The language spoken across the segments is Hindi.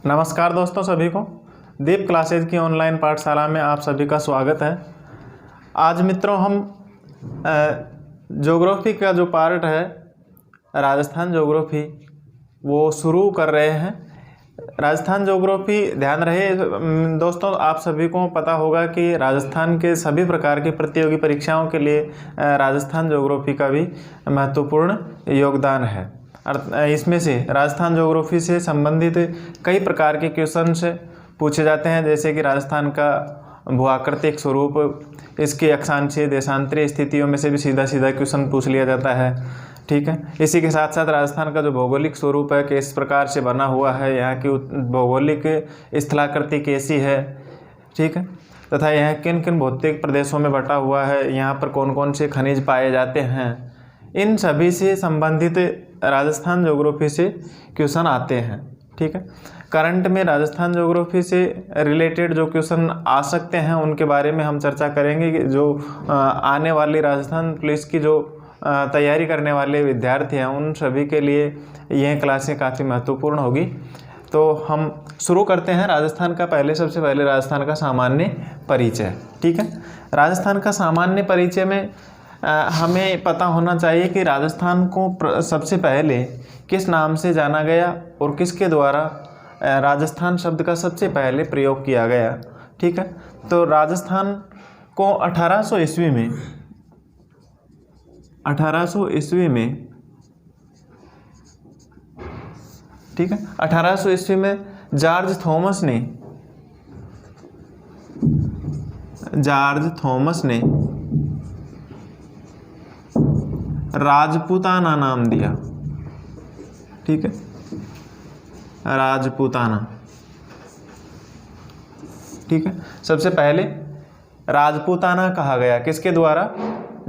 नमस्कार दोस्तों, सभी को दीप क्लासेज की ऑनलाइन पाठशाला में आप सभी का स्वागत है। आज मित्रों हम ज्योग्राफी का जो पार्ट है राजस्थान ज्योग्राफी वो शुरू कर रहे हैं। राजस्थान ज्योग्राफी, ध्यान रहे दोस्तों, आप सभी को पता होगा कि राजस्थान के सभी प्रकार की प्रतियोगी परीक्षाओं के लिए राजस्थान ज्योग्राफी का भी महत्वपूर्ण योगदान है। इसमें से राजस्थान ज्योग्राफी से संबंधित कई प्रकार के क्वेश्चंस पूछे जाते हैं, जैसे कि राजस्थान का भूआकृतिक स्वरूप, इसकी अक्षांशीय देशांतरीय स्थितियों में से भी सीधा सीधा क्वेश्चन पूछ लिया जाता है। ठीक है, इसी के साथ साथ राजस्थान का जो भौगोलिक स्वरूप है, किस प्रकार से बना हुआ है, यहाँ की भौगोलिक स्थलाकृति कैसी है, ठीक है, तथा यह किन किन भौतिक प्रदेशों में बटा हुआ है, यहाँ पर कौन कौन से खनिज पाए जाते हैं, इन सभी से संबंधित राजस्थान ज्योग्राफी से क्वेश्चन आते हैं। ठीक है, करंट में राजस्थान ज्योग्राफी से रिलेटेड जो क्वेश्चन आ सकते हैं उनके बारे में हम चर्चा करेंगे कि जो आने वाली राजस्थान पुलिस की जो तैयारी करने वाले विद्यार्थी हैं उन सभी के लिए यह क्लासें काफ़ी महत्वपूर्ण होगी। तो हम शुरू करते हैं राजस्थान का। सबसे पहले राजस्थान का सामान्य परिचय। ठीक है, राजस्थान का सामान्य परिचय में हमें पता होना चाहिए कि राजस्थान को सबसे पहले किस नाम से जाना गया और किसके द्वारा राजस्थान शब्द का सबसे पहले प्रयोग किया गया। ठीक है, तो राजस्थान को 1800 ईस्वी में ठीक है, 1800 ईस्वी में जॉर्ज थॉमस ने राजपूताना नाम दिया। ठीक है, राजपूताना। ठीक है, सबसे पहले राजपूताना कहा गया किसके द्वारा?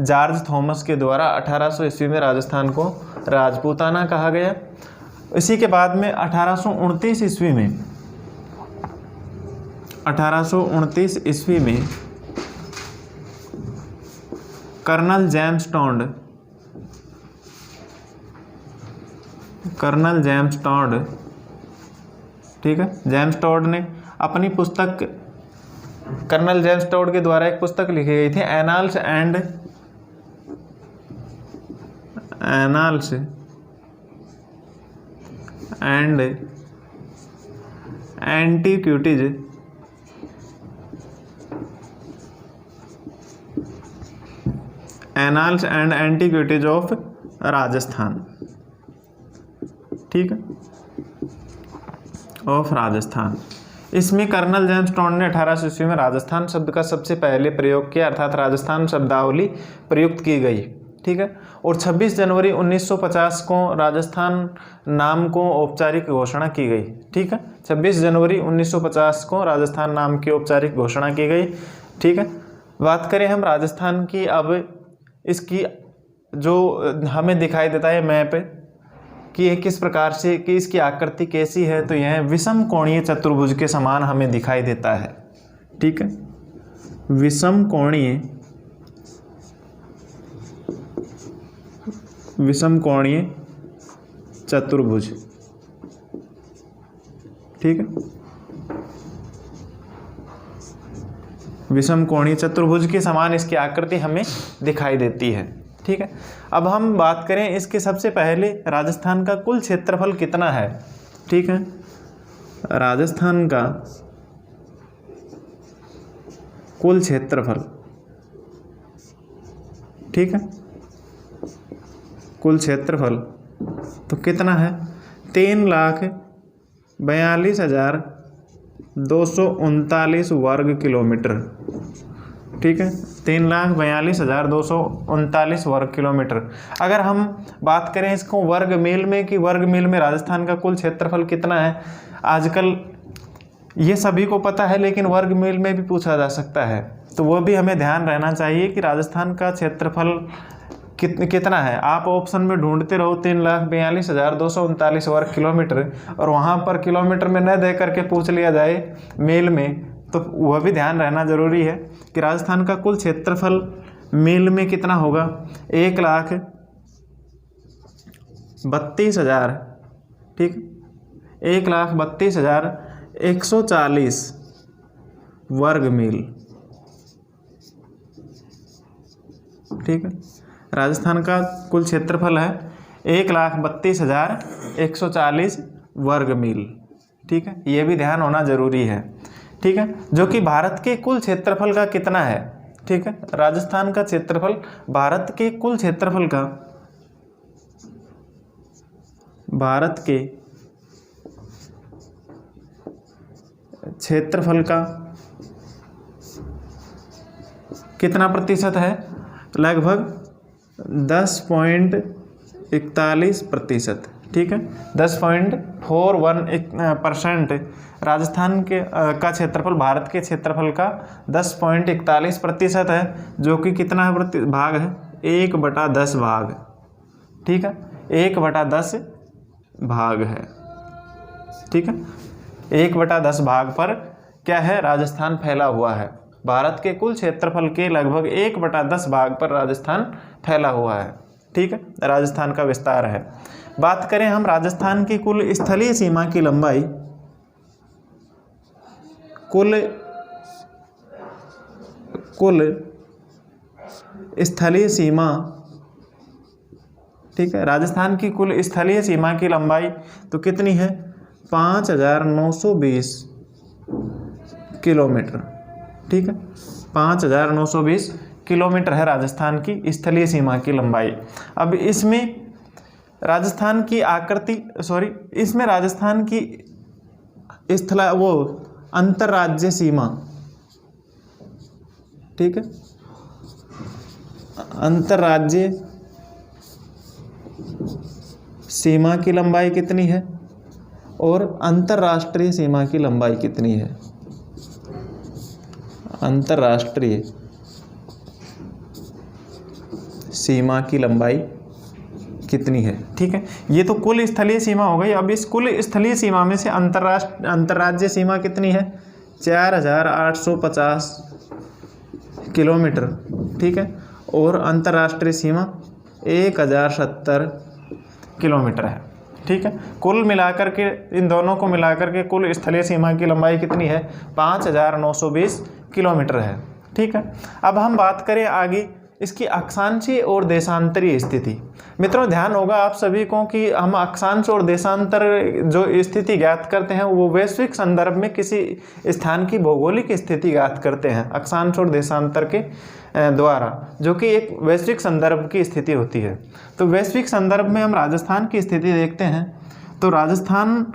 जॉर्ज थॉमस के द्वारा 1800 ईस्वी में राजस्थान को राजपूताना कहा गया। इसी के बाद में 1829 ईस्वी में कर्नल जेम्स टॉड, ठीक है, जेम्स टॉड ने अपनी पुस्तक, कर्नल जेम्स टॉड के द्वारा एक पुस्तक लिखी गई थी, annals and antiquities of Rajasthan. ठीक है, ऑफ राजस्थान। इसमें कर्नल जेम्स टॉड ने 1800 ईस्वी में राजस्थान शब्द का सबसे पहले प्रयोग किया, अर्थात राजस्थान शब्दावली प्रयुक्त की गई। ठीक है, और 26 जनवरी 1950 को राजस्थान नाम को औपचारिक घोषणा की गई। ठीक है, 26 जनवरी 1950 को राजस्थान नाम की औपचारिक घोषणा की गई। ठीक है, बात करें हम राजस्थान की, अब इसकी जो हमें दिखाई देता है मैप कि ये किस प्रकार से, कि इसकी आकृति कैसी है, तो यह विषम कोणीय चतुर्भुज के समान हमें दिखाई देता है। ठीक है, विषम कोणीय चतुर्भुज। ठीक है, विषम कोणीय चतुर्भुज के समान इसकी आकृति हमें दिखाई देती है। ठीक है, अब हम बात करें इसके सबसे पहले राजस्थान का कुल क्षेत्रफल कितना है। ठीक है, राजस्थान का कुल क्षेत्रफल, ठीक है, कुल क्षेत्रफल तो कितना है? 3,42,239 वर्ग किलोमीटर। ठीक है, 3,42,239 वर्ग किलोमीटर। अगर हम बात करें इसको वर्ग मील में, कि वर्ग मील में राजस्थान का कुल क्षेत्रफल कितना है, आजकल ये सभी को पता है, लेकिन वर्ग मील में भी पूछा जा सकता है, तो वो भी हमें ध्यान रहना चाहिए कि राजस्थान का क्षेत्रफल कितना है। आप ऑप्शन में ढूंढते रहो 3,42,239 वर्ग किलोमीटर, और वहाँ पर किलोमीटर में न दे करके पूछ लिया जाए मील में, तो वह भी ध्यान रहना जरूरी है कि राजस्थान का कुल क्षेत्रफल मील में कितना होगा। 32,000, ठीक, 1,32,140 वर्ग मील, ठीक है। राजस्थान का कुल क्षेत्रफल है 1,32,140 वर्ग मील, ठीक है। ये भी ध्यान होना जरूरी है, ठीक है। जो कि भारत के कुल क्षेत्रफल का कितना है, ठीक है। राजस्थान का क्षेत्रफल भारत के कुल क्षेत्रफल का, भारत के क्षेत्रफल का कितना प्रतिशत है, लगभग 10.41%, ठीक है। 10.41% राजस्थान के का क्षेत्रफल भारत के क्षेत्रफल का 10.41% है, जो कि कितना भाग है, 1/10 भाग, ठीक है। 1/10 भाग है, ठीक है। 1/10 भाग पर क्या है, राजस्थान फैला हुआ है। भारत के कुल क्षेत्रफल के लगभग 1/10 भाग पर राजस्थान फैला हुआ है, ठीक है। राजस्थान का विस्तार है। बात करें हम राजस्थान की कुल स्थलीय सीमा की लंबाई, कुल स्थलीय सीमा, ठीक है। राजस्थान की कुल स्थलीय सीमा की लंबाई तो कितनी है, 5,920 किलोमीटर, ठीक है। 5,920 किलोमीटर है राजस्थान की स्थलीय सीमा की लंबाई। अब इसमें राजस्थान की इसमें राजस्थान की अंतर्राज्य सीमा, ठीक है, अंतर्राज्य सीमा की लंबाई कितनी है और अंतर्राष्ट्रीय सीमा की लंबाई कितनी है, अंतर्राष्ट्रीय सीमा की लंबाई कितनी है, ठीक है। ये तो कुल स्थलीय सीमा हो गई। अब इस कुल स्थलीय सीमा में से अंतर्राज्य सीमा कितनी है, 4,850 किलोमीटर, ठीक है। और अंतर्राष्ट्रीय सीमा 1,070 किलोमीटर है, ठीक है। कुल मिलाकर के, इन दोनों को मिलाकर के कुल स्थलीय सीमा की लंबाई कितनी है, 5,920 किलोमीटर है, ठीक है। अब हम बात करें आगे इसकी अक्षांशीय और देशांतरीय स्थिति। मित्रों ध्यान होगा आप सभी को कि हम अक्षांश और देशांतर जो स्थिति ज्ञात करते हैं वो वैश्विक संदर्भ में किसी स्थान की भौगोलिक स्थिति ज्ञात करते हैं अक्षांश और देशांतर के द्वारा, जो कि एक वैश्विक संदर्भ की स्थिति होती है। तो वैश्विक संदर्भ में हम राजस्थान की स्थिति देखते हैं, तो राजस्थान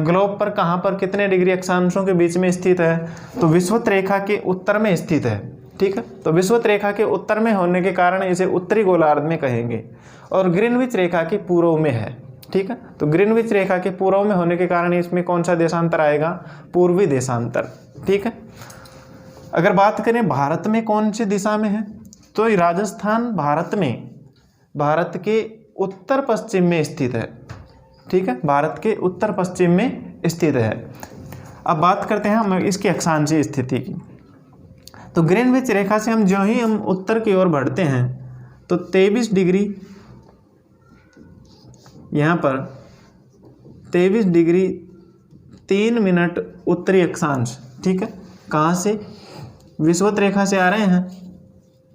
ग्लोब पर कहाँ पर कितने डिग्री अक्षांशों के बीच में स्थित है, तो विषुवत रेखा के उत्तर में स्थित है, ठीक है। तो विषुवत रेखा के उत्तर में होने के कारण इसे उत्तरी गोलार्ध में कहेंगे, और ग्रीनविच रेखा के पूर्व में है, ठीक है। तो ग्रीनविच रेखा के पूर्व में होने के कारण इसमें कौन सा देशांतर आएगा, पूर्वी देशांतर, ठीक है। अगर बात करें भारत में कौन सी दिशा में है, तो राजस्थान भारत के उत्तर पश्चिम में स्थित है, ठीक है। भारत के उत्तर पश्चिम में स्थित है। अब बात करते हैं हम इसकी अक्षांशीय स्थिति की। तो ग्रीनविच रेखा से जो ही हम उत्तर की ओर बढ़ते हैं तो 23 डिग्री, यहाँ पर 23 डिग्री 3 मिनट उत्तरी अक्षांश, ठीक है। कहाँ से, विषुवत रेखा से आ रहे हैं,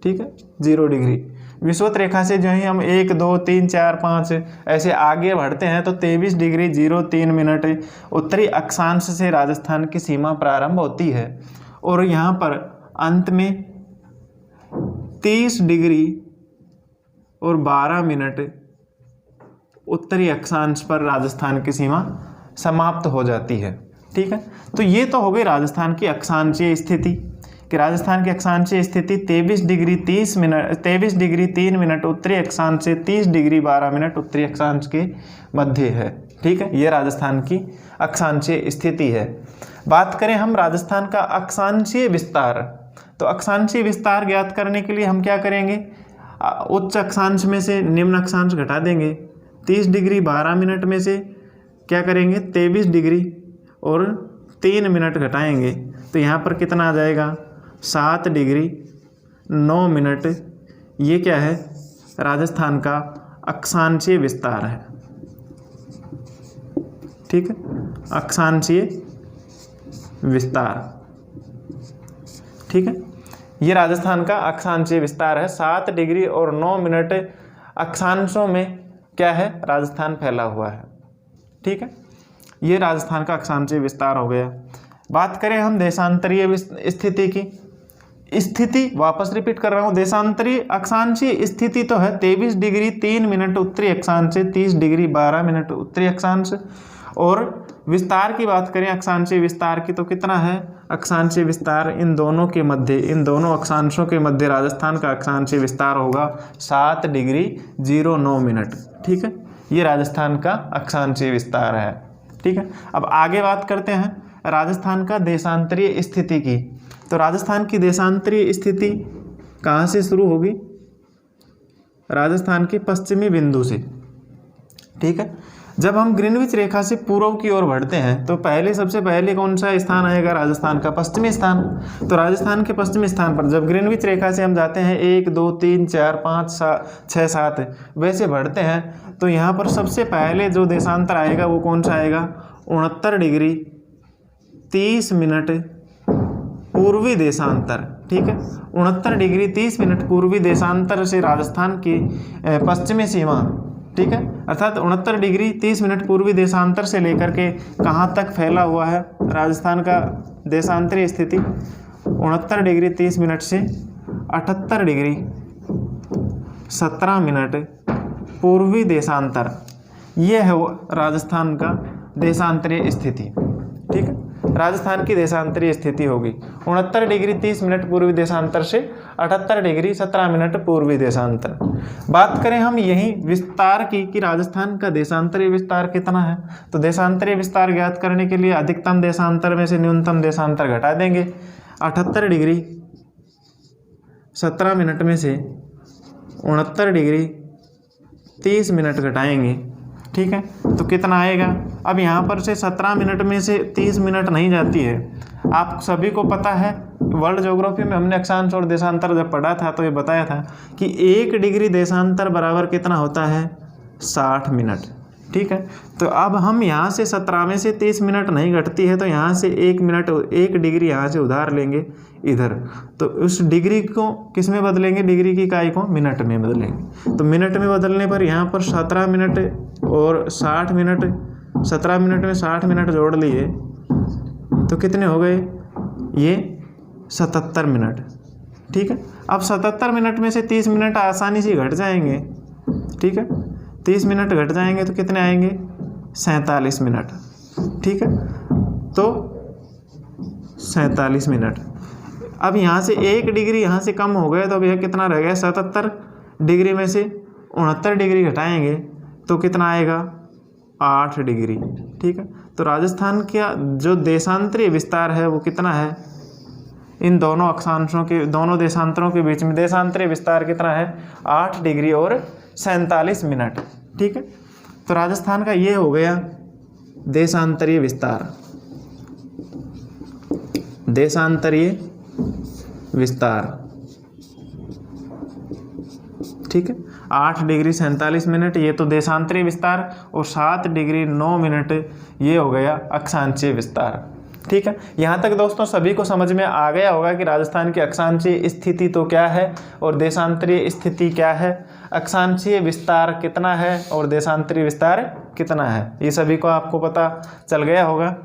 ठीक है, 0 डिग्री। विषुवत रेखा से जो ही हम 1, 2, 3, 4, 5 ऐसे आगे बढ़ते हैं तो 23 डिग्री 03 मिनट उत्तरी अक्षांश से राजस्थान की सीमा प्रारंभ होती है, और यहाँ पर अंत में 30 डिग्री और 12 मिनट उत्तरी अक्षांश पर राजस्थान की सीमा समाप्त हो जाती है, ठीक है। तो ये तो हो गई राजस्थान की अक्षांशीय स्थिति, कि राजस्थान की अक्षांशीय स्थिति 23 डिग्री 3 मिनट उत्तरी अक्षांश से 30 डिग्री 12 मिनट उत्तरी अक्षांश के मध्य है, ठीक है। ये राजस्थान की अक्षांशीय स्थिति है। बात करें हम राजस्थान का अक्षांशीय विस्तार, तो अक्षांशीय विस्तार ज्ञात करने के लिए हम क्या करेंगे, उच्च अक्षांश में से निम्न अक्षांश घटा देंगे। 30 डिग्री 12 मिनट में से क्या करेंगे, 23 डिग्री और 3 मिनट घटाएंगे, तो यहाँ पर कितना आ जाएगा, 7 डिग्री 9 मिनट। ये क्या है, राजस्थान का अक्षांशीय विस्तार है। ठीक है, अक्षांशीय विस्तार। ठीक है, ये राजस्थान का अक्षांशीय विस्तार है। 7 डिग्री और 9 मिनट अक्षांशों में क्या है, राजस्थान फैला हुआ है। ठीक है, ये राजस्थान का अक्षांशीय विस्तार हो गया। बात करें हम देशांतरीय स्थिति की, स्थिति वापस रिपीट कर रहा हूँ, देशांतरीय अक्षांशीय स्थिति तो है 23 डिग्री 3 मिनट उत्तरी अक्षांश से 30 डिग्री 12 मिनट उत्तरी अक्षांश। और विस्तार की बात करें अक्षांशीय विस्तार की तो कितना है, अक्षांशीय विस्तार इन दोनों के मध्य, इन दोनों अक्षांशों के मध्य राजस्थान का अक्षांशीय विस्तार होगा 7 डिग्री 09 मिनट। ठीक है, ये राजस्थान का अक्षांशीय विस्तार है। ठीक है, अब आगे बात करते हैं राजस्थान का देशांतरीय स्थिति की। तो राजस्थान की देशांतरीय स्थिति कहाँ से शुरू होगी, राजस्थान के पश्चिमी बिंदु से। ठीक है, जब हम ग्रीनविच रेखा से पूर्व की ओर बढ़ते हैं तो पहले सबसे पहले कौन सा स्थान आएगा, राजस्थान का पश्चिमी स्थान। तो राजस्थान के पश्चिमी स्थान पर जब ग्रीनविच रेखा से हम जाते हैं 1 2 3 4 5 6 7 वैसे बढ़ते हैं तो यहाँ पर सबसे पहले जो देशांतर आएगा वो कौन सा आएगा, 69 डिग्री 30 मिनट पूर्वी देशांतर। ठीक है, 69 डिग्री 30 मिनट पूर्वी देशांतर से राजस्थान की पश्चिमी सीमा, ठीक है, अर्थात 69 डिग्री 30 मिनट पूर्वी देशांतर से लेकर के कहाँ तक फैला हुआ है राजस्थान का देशांतरीय स्थिति, 69 डिग्री 30 मिनट से 78 डिग्री 17 मिनट पूर्वी देशांतर, ये है वो राजस्थान का देशांतरीय स्थिति। ठीक है, राजस्थान की देशांतरीय स्थिति होगी 69 डिग्री 30 मिनट पूर्वी देशांतर से 78 डिग्री 17 मिनट पूर्वी देशांतर। बात करें हम यही विस्तार की कि राजस्थान का देशांतरीय विस्तार कितना है, तो देशांतरीय विस्तार ज्ञात करने के लिए अधिकतम देशांतर में से न्यूनतम देशांतर घटा देंगे। 78 डिग्री 17 मिनट में से 69 डिग्री 30 मिनट घटाएंगे। ठीक है, तो कितना आएगा, अब यहाँ पर से 17 मिनट में से 30 मिनट नहीं जाती है। आप सभी को पता है वर्ल्ड ज्योग्राफी में हमने अक्षांश और देशांतर जब पढ़ा था तो ये बताया था कि 1 डिग्री देशांतर बराबर कितना होता है, 60 मिनट। ठीक है, तो अब हम यहाँ से 17 में से 30 मिनट नहीं घटती है तो यहाँ से 1 मिनट 1 डिग्री यहाँ से उधार लेंगे इधर, तो उस डिग्री को किस में बदलेंगे, डिग्री की इकाई को मिनट में बदलेंगे। तो मिनट में बदलने पर यहाँ पर 17 मिनट और 60 मिनट, 17 मिनट में 60 मिनट जोड़ लिए तो कितने हो गए, ये 77 मिनट। ठीक है, अब 77 मिनट में से 30 मिनट आसानी से घट जाएंगे। ठीक है, 30 मिनट घट जाएंगे तो कितने आएंगे, 47 मिनट। ठीक है, तो 47 मिनट। अब यहाँ से 1 डिग्री यहाँ से कम हो गया तो अब यह कितना रह गया, 77 डिग्री में से 69 डिग्री घटाएंगे तो कितना आएगा, 8 डिग्री। ठीक है, तो राजस्थान का जो देशांतरीय विस्तार है वो कितना है, इन दोनों अक्षांशों के, दोनों देशांतरों के बीच में देशांतरीय विस्तार कितना है, 8 डिग्री और 47 मिनट। ठीक है, तो राजस्थान का ये हो गया देशांतरीय विस्तार, देशांतरीय विस्तार। ठीक है, 8 डिग्री 47 मिनट ये तो देशांतरीय विस्तार, और 7 डिग्री 9 मिनट ये हो गया अक्षांशीय विस्तार। ठीक है, यहाँ तक दोस्तों सभी को समझ में आ गया होगा कि राजस्थान की अक्षांशीय स्थिति तो क्या है और देशांतरीय स्थिति क्या है, अक्षांशीय विस्तार कितना है और देशांतरीय विस्तार कितना है, ये सभी को आपको पता चल गया होगा।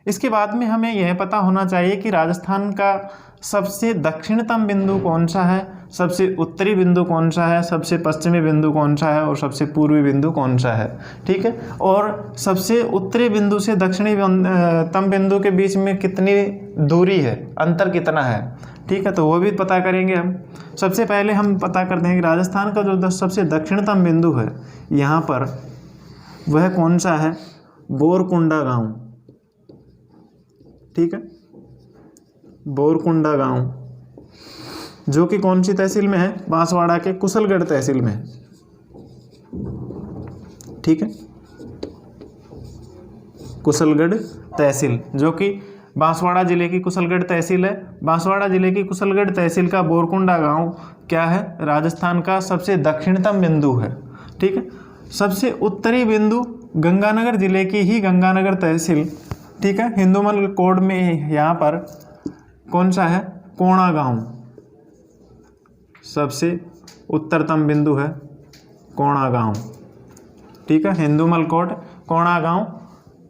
इसके बाद में हमें यह पता होना चाहिए कि राजस्थान का सबसे दक्षिणतम बिंदु कौन सा है, सबसे उत्तरी बिंदु कौन सा है, सबसे पश्चिमी बिंदु कौन सा है और सबसे पूर्वी बिंदु कौन सा है। ठीक है, और सबसे उत्तरी बिंदु से दक्षिणी तम बिंदु के बीच में कितनी दूरी है, अंतर कितना है। ठीक है, तो वो भी पता करेंगे हम। सबसे पहले हम पता करते हैं कि राजस्थान का जो सबसे दक्षिणतम बिंदु है यहाँ पर वह कौन सा है, बोरकुंडा गाँव। ठीक है, बोरकुंडा गांव जो कि कौन सी तहसील में है, बांसवाड़ा के कुशलगढ़ तहसील में है। ठीक है, कुशलगढ़ तहसील जो कि बांसवाड़ा जिले की कुशलगढ़ तहसील है। बांसवाड़ा जिले की कुशलगढ़ तहसील का बोरकुंडा गांव क्या है, राजस्थान का सबसे दक्षिणतम बिंदु है। ठीक है। सबसे उत्तरी बिंदु गंगानगर जिले की ही गंगानगर तहसील, ठीक है, हिंदुमल कोड में यहाँ पर कौन सा है, कोणा गांव, सबसे उत्तरतम बिंदु है कोणा गांव, ठीक है, हिंदुमल कोड कोणा गांव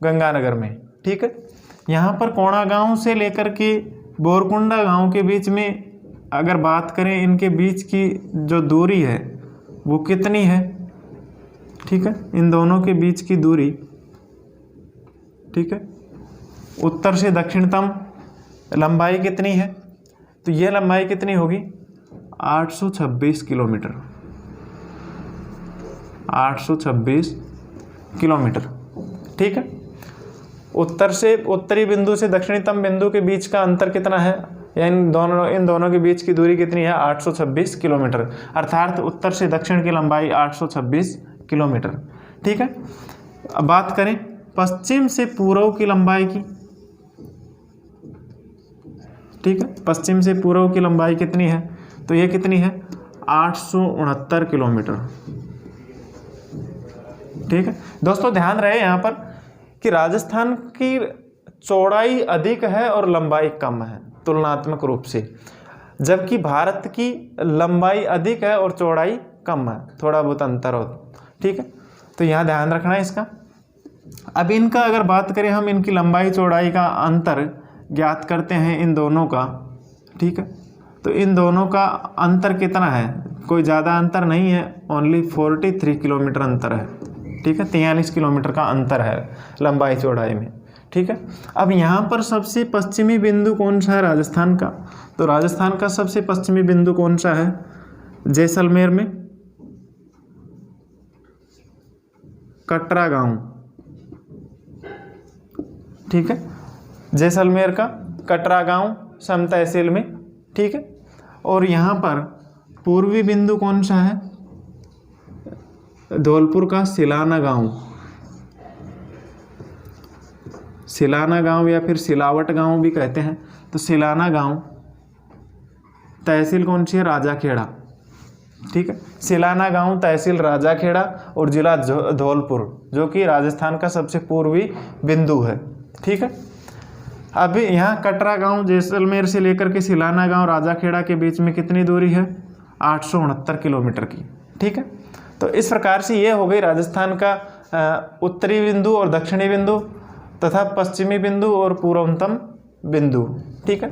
गंगानगर में, ठीक है। यहाँ पर कोणा गांव से लेकर के बोरकुंडा गांव के बीच में अगर बात करें, इनके बीच की जो दूरी है वो कितनी है, ठीक है, इन दोनों के बीच की दूरी, ठीक है, उत्तर से दक्षिणतम लंबाई कितनी है, तो यह लंबाई कितनी होगी 826 किलोमीटर, 826 किलोमीटर, ठीक है। उत्तरी बिंदु से दक्षिणतम बिंदु के बीच का अंतर कितना है, या इन दोनों के बीच की दूरी कितनी है 826 किलोमीटर, अर्थात उत्तर से दक्षिण की लंबाई 826 किलोमीटर, ठीक है। अब बात करें पश्चिम से पूर्व की लंबाई की, ठीक है, पश्चिम से पूर्व की लंबाई कितनी है, तो ये कितनी है 869 किलोमीटर, ठीक है। दोस्तों ध्यान रहे यहाँ पर कि राजस्थान की चौड़ाई अधिक है और लंबाई कम है तुलनात्मक रूप से, जबकि भारत की लंबाई अधिक है और चौड़ाई कम है, थोड़ा बहुत अंतर हो, ठीक है, तो यहाँ ध्यान रखना है इसका। अब इनका अगर बात करें हम, इनकी लंबाई चौड़ाई का अंतर ज्ञात करते हैं इन दोनों का, ठीक है, तो इन दोनों का अंतर कितना है, कोई ज़्यादा अंतर नहीं है, ओनली 43 किलोमीटर अंतर है, ठीक है, 43 किलोमीटर का अंतर है लंबाई चौड़ाई में, ठीक है। अब यहाँ पर सबसे पश्चिमी बिंदु कौन सा है राजस्थान का, तो राजस्थान का सबसे पश्चिमी बिंदु कौन सा है, जैसलमेर में कटरा गांव, ठीक है, जैसलमेर का कटरा गांव सम तहसील में, ठीक है। और यहाँ पर पूर्वी बिंदु कौन सा है, धौलपुर का सिलाना गांव, सिलाना गांव या फिर सिलावट गांव भी कहते हैं, तो सिलाना गांव तहसील कौन सी है, राजाखेड़ा, ठीक है, सिलाना गांव तहसील राजाखेड़ा और जिला धौलपुर, जो कि राजस्थान का सबसे पूर्वी बिंदु है, ठीक है। अभी यहाँ कटरा गांव जैसलमेर से लेकर के सिलाना गांव राजाखेड़ा के बीच में कितनी दूरी है 869 किलोमीटर की, ठीक है। तो इस प्रकार से ये हो गई राजस्थान का उत्तरी बिंदु और दक्षिणी बिंदु तथा पश्चिमी बिंदु और पूर्वतम बिंदु, ठीक है।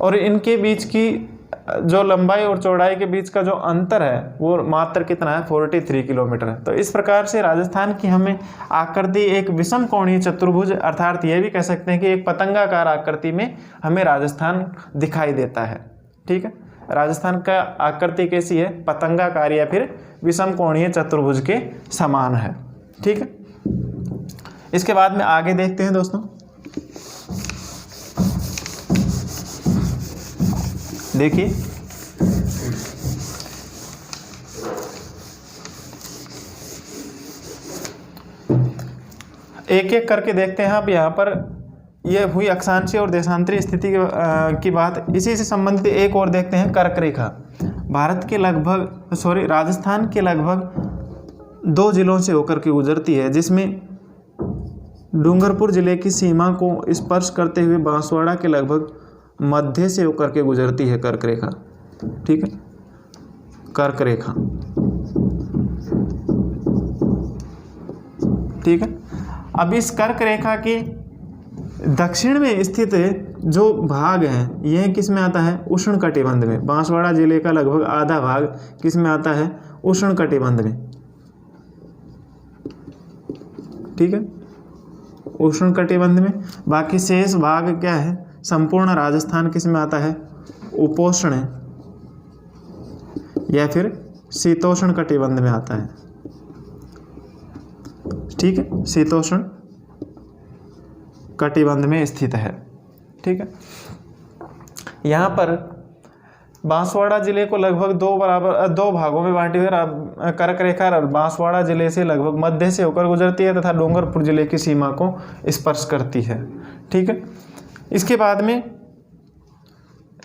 और इनके बीच की जो लंबाई और चौड़ाई के बीच का जो अंतर है वो मात्र कितना है 43 किलोमीटर है। तो इस प्रकार से राजस्थान की हमें आकृति एक विषम कोणीय चतुर्भुज, अर्थात ये भी कह सकते हैं कि एक पतंगाकार आकृति में हमें राजस्थान दिखाई देता है, ठीक है। राजस्थान का आकृति कैसी है, पतंगाकार या फिर विषम कोणीय चतुर्भुज के समान है, ठीक है। इसके बाद में आगे देखते हैं दोस्तों, देखिए एक एक करके देखते हैं। अब यहाँ पर यह हुई अक्षांशीय और देशांतरीय स्थिति की बात। इसी से संबंधित एक और देखते हैं, कर्क रेखा। भारत के राजस्थान के लगभग 2 जिलों से होकर के गुजरती है, जिसमें डूंगरपुर जिले की सीमा को स्पर्श करते हुए बांसवाड़ा के लगभग मध्य से होकर के गुजरती है कर्क रेखा, ठीक है, कर्क रेखा, ठीक है। अब इस कर्क रेखा के दक्षिण में स्थित जो भाग है यह किस में आता है, उष्ण कटिबंध में। बांसवाड़ा जिले का लगभग आधा भाग किस में आता है, उष्ण कटिबंध में, ठीक है, उष्ण कटिबंध में। बाकी शेष भाग क्या है, संपूर्ण राजस्थान किस में आता है, उपोष्ण या फिर शीतोष्ण कटिबंध में आता है, ठीक है, शीतोष्ण कटिबंध में स्थित है, ठीक है। यहाँ पर बांसवाड़ा जिले को लगभग 2 भागों में बांटी हुई कर्क रेखा बांसवाड़ा जिले से लगभग मध्य से होकर गुजरती है तथा डूंगरपुर जिले की सीमा को स्पर्श करती है, ठीक है। इसके बाद में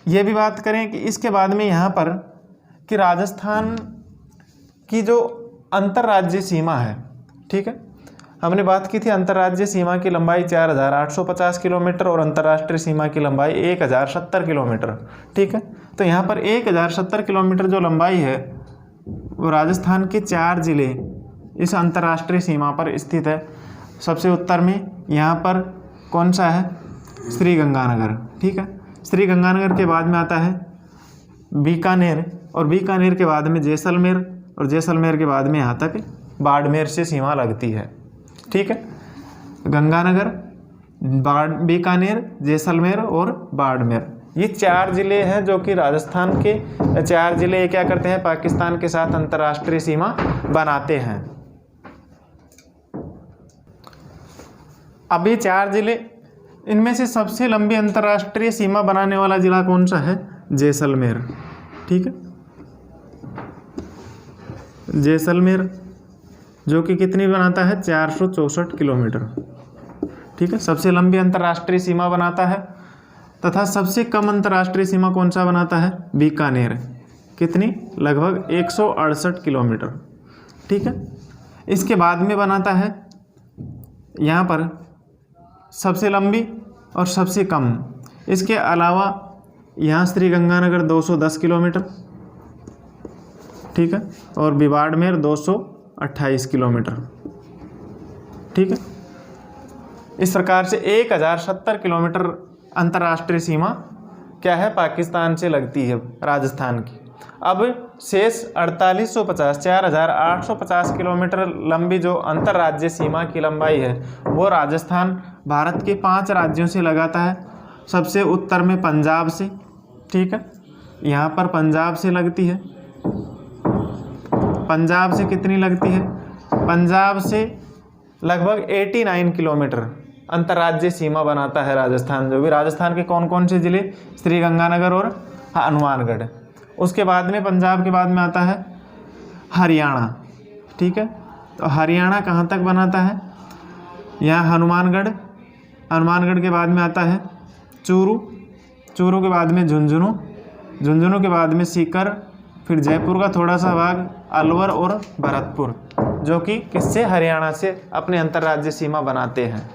यह भी बात करें कि इसके बाद में यहाँ पर कि राजस्थान की जो अंतर्राज्यीय सीमा है। ठीक है, हमने बात की थी अंतर्राज्यीय सीमा की लंबाई 4850 किलोमीटर और अंतर्राष्ट्रीय सीमा की लंबाई 1070 किलोमीटर। ठीक है, तो यहाँ पर 1070 किलोमीटर जो लंबाई है वो राजस्थान के 4 जिले इस अंतर्राष्ट्रीय सीमा पर स्थित है। सबसे उत्तर में यहाँ पर कौन सा है? श्रीगंगानगर। ठीक है, श्रीगंगानगर के बाद में आता है बीकानेर और बीकानेर के बाद में जैसलमेर और जैसलमेर के बाद में यहाँ तक बाड़मेर से सीमा लगती है। ठीक है, गंगानगर, बीकानेर, जैसलमेर और बाड़मेर, ये 4 जिले हैं जो कि राजस्थान के 4 जिले क्या करते हैं? पाकिस्तान के साथ अंतर्राष्ट्रीय सीमा बनाते हैं। अब ये 4 जिले, इनमें से सबसे लंबी अंतर्राष्ट्रीय सीमा बनाने वाला जिला कौन सा है? जैसलमेर। ठीक है, जैसलमेर जो कि कितनी बनाता है? 464 किलोमीटर। ठीक है, सबसे लंबी अंतर्राष्ट्रीय सीमा बनाता है। तथा सबसे कम अंतर्राष्ट्रीय सीमा कौन सा बनाता है? बीकानेर। कितनी? लगभग 168 किलोमीटर। ठीक है, इसके बाद में बनाता है यहाँ पर सबसे लंबी और सबसे कम। इसके अलावा यहाँ श्रीगंगानगर 210 किलोमीटर। ठीक है, और बाड़मेर 228 किलोमीटर। ठीक है, इस प्रकार से 1070 किलोमीटर अंतर्राष्ट्रीय सीमा क्या है? पाकिस्तान से लगती है राजस्थान की। अब शेष 4850 किलोमीटर लंबी जो अंतर्राज्यीय सीमा की लंबाई है वो राजस्थान भारत के 5 राज्यों से लगाता है। सबसे उत्तर में पंजाब से। ठीक है, यहाँ पर पंजाब से लगती है। पंजाब से कितनी लगती है? पंजाब से लगभग 89 किलोमीटर अंतर्राज्यीय सीमा बनाता है राजस्थान। जो भी राजस्थान के कौन कौन से जिले? श्रीगंगानगर और हनुमानगढ़। उसके बाद में पंजाब के बाद में आता है हरियाणा। ठीक है, तो हरियाणा कहाँ तक बनाता है? यहाँ हनुमानगढ़। हनुमानगढ़ के बाद में आता है चूरू। चूरू के बाद में झुंझुनू। झुंझुनू के बाद में सीकर। फिर जयपुर का थोड़ा सा भाग अलवर और भरतपुर, जो कि किससे? हरियाणा से अपने अंतर्राज्यीय सीमा बनाते हैं।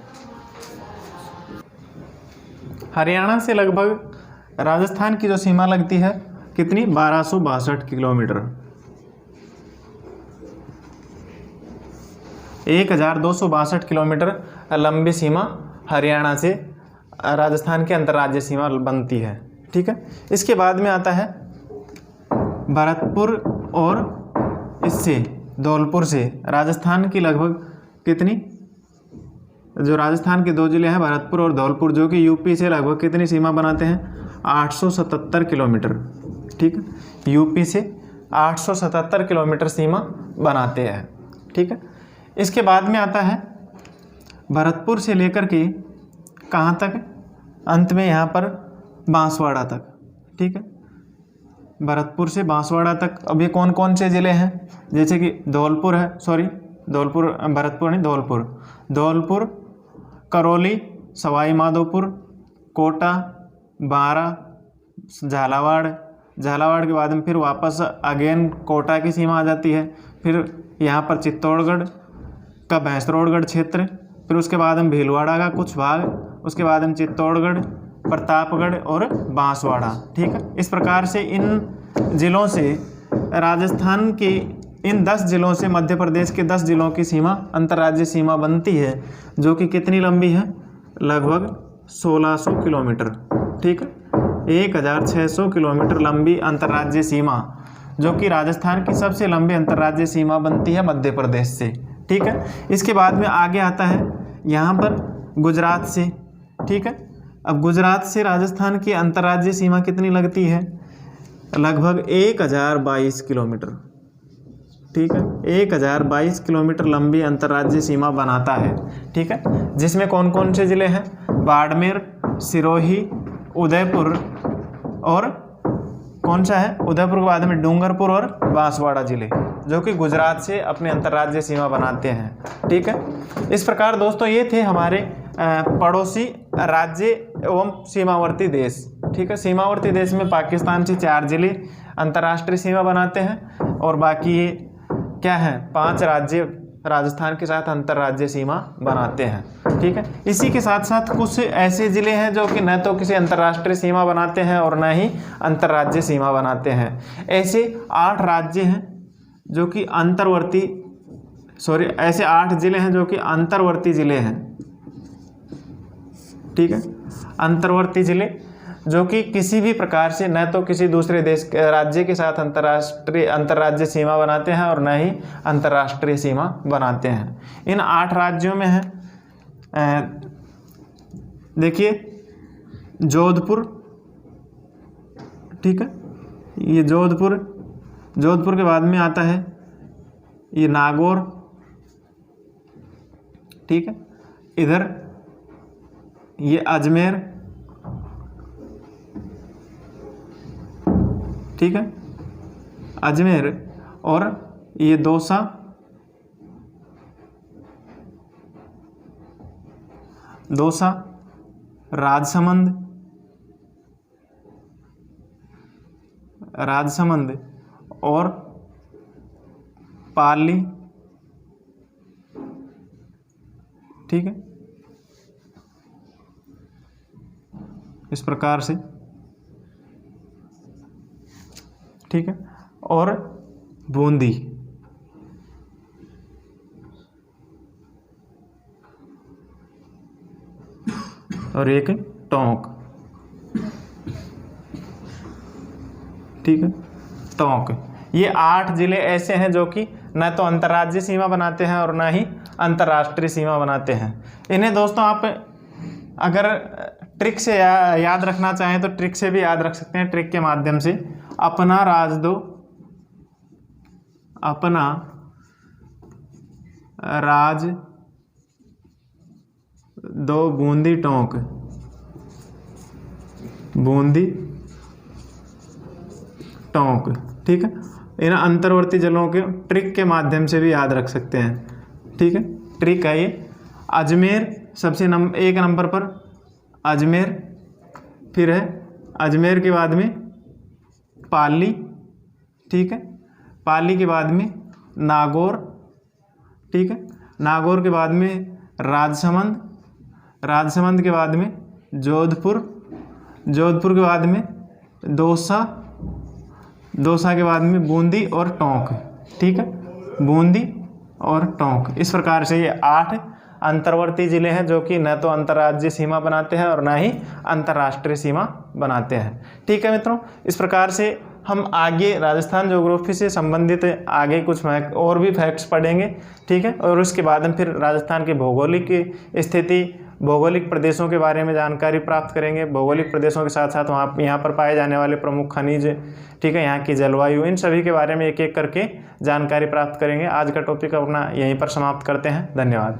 हरियाणा से लगभग राजस्थान की जो सीमा लगती है कितनी? 1262 किलोमीटर। 1262 किलोमीटर लंबी सीमा हरियाणा से राजस्थान की अंतर्राज्यीय सीमा बनती है। ठीक है, इसके बाद में आता है भरतपुर और इससे धौलपुर से राजस्थान की लगभग कितनी? जो राजस्थान के 2 जिले हैं भरतपुर और धौलपुर, जो कि यूपी से लगभग कितनी सीमा बनाते हैं? 877 किलोमीटर। ठीक है, यूपी से 877 किलोमीटर सीमा बनाते हैं। ठीक है, इसके बाद में आता है भरतपुर से लेकर के कहाँ तक? अंत में यहाँ पर बांसवाड़ा तक। ठीक है, भरतपुर से बांसवाड़ा तक। अब ये कौन कौन से ज़िले हैं? जैसे कि धौलपुर है, धौलपुर, भरतपुर नहीं, धौलपुर, करौली, सवाई माधोपुर, कोटा, बारा, झालावाड़ के बाद में फिर वापस अगेन कोटा की सीमा आ जाती है। फिर यहाँ पर चित्तौड़गढ़ का भैंसरोडगढ़ क्षेत्र, फिर उसके बाद में भीलवाड़ा का कुछ भाग, उसके बाद में चित्तौड़गढ़, प्रतापगढ़ और बांसवाड़ा। ठीक है, इस प्रकार से इन जिलों से राजस्थान के इन 10 जिलों से मध्य प्रदेश के 10 जिलों की सीमा अंतर्राज्यीय सीमा बनती है, जो कि कितनी लंबी है? लगभग 1600 किलोमीटर। ठीक है, 1600 किलोमीटर लंबी अंतर्राज्यीय सीमा, जो कि राजस्थान की सबसे लंबी अंतर्राज्यीय सीमा बनती है मध्य प्रदेश से। ठीक है, इसके बाद में आगे आता है यहाँ पर गुजरात से। ठीक है, अब गुजरात से राजस्थान की अंतर्राज्यीय सीमा कितनी लगती है? लगभग 1022 किलोमीटर। ठीक है, 1022 किलोमीटर लंबी अंतर्राज्यीय सीमा बनाता है। ठीक है, जिसमें कौन कौन से ज़िले हैं? बाड़मेर, सिरोही, उदयपुर और कौन सा है? उदयपुर के बाद में डूंगरपुर और बांसवाड़ा ज़िले, जो कि गुजरात से अपने अंतर्राज्यीय सीमा बनाते हैं। ठीक है, इस प्रकार दोस्तों ये थे हमारे पड़ोसी राज्य एवं सीमावर्ती देश। ठीक है, सीमावर्ती देश में पाकिस्तान से 4 जिले अंतर्राष्ट्रीय सीमा बनाते हैं और बाकी क्या है, 5 राज्य राजस्थान के साथ अंतर्राज्यीय सीमा बनाते हैं। ठीक है, इसी के साथ साथ कुछ ऐसे ज़िले हैं जो कि न तो किसी अंतर्राष्ट्रीय सीमा बनाते हैं और न ही अंतर्राज्यीय सीमा बनाते हैं। ऐसे 8 राज्य हैं जो कि ऐसे 8 ज़िले हैं जो कि अंतर्वर्ती ज़िले हैं। ठीक है, अंतर्वर्ती ज़िले जो कि किसी भी प्रकार से न तो किसी दूसरे देश राज्य के साथ अंतर्राज्यीय सीमा बनाते हैं और न ही अंतर्राष्ट्रीय सीमा बनाते हैं। इन 8 राज्यों में है, देखिए, जोधपुर। ठीक है, ये जोधपुर के बाद में आता है ये नागौर। ठीक है, इधर ये अजमेर। ठीक है, अजमेर और ये दौसा, राजसमंद और पाली। ठीक है, इस प्रकार से। ठीक है, और बूंदी। और एक टोंक। ठीक है, टोंक। ये 8 ज़िले ऐसे हैं जो कि न तो अंतर्राज्यीय सीमा बनाते हैं और न ही अंतर्राष्ट्रीय सीमा बनाते हैं। इन्हें दोस्तों आप अगर ट्रिक से याद रखना चाहें तो ट्रिक से भी याद रख सकते हैं। ट्रिक के माध्यम से अपना राज दो, अपना राज दो बूंदी टोंक, बूंदी टोंक। ठीक है, इन अंतर्वर्ती जिलों के ट्रिक के माध्यम से भी याद रख सकते हैं। ठीक है, ट्रिक है ये। अजमेर सबसे 1 नंबर पर अजमेर, फिर है अजमेर के बाद में पाली। ठीक है, पाली के बाद में नागौर। ठीक है, नागौर के बाद में राजसमंद, राजसमंद के बाद में जोधपुर, जोधपुर के बाद में दौसा, दौसा के बाद में बूंदी और टोंक। ठीक है, बूंदी और टोंक। इस प्रकार से ये 8 अंतर्वर्ती ज़िले हैं जो कि न तो अंतर्राज्यीय सीमा बनाते हैं और न ही अंतर्राष्ट्रीय सीमा बनाते हैं। ठीक है मित्रों, इस प्रकार से हम आगे राजस्थान ज्योग्राफी से संबंधित आगे कुछ और भी फैक्ट्स पढ़ेंगे। ठीक है, और उसके बाद हम फिर राजस्थान के भौगोलिक स्थिति, भौगोलिक प्रदेशों के बारे में जानकारी प्राप्त करेंगे। भौगोलिक प्रदेशों के साथ साथ यहाँ पर पाए जाने वाले प्रमुख खनिज, ठीक है, यहाँ की जलवायु, इन सभी के बारे में एक एक करके जानकारी प्राप्त करेंगे। आज का टॉपिक अपना यहीं पर समाप्त करते हैं। धन्यवाद।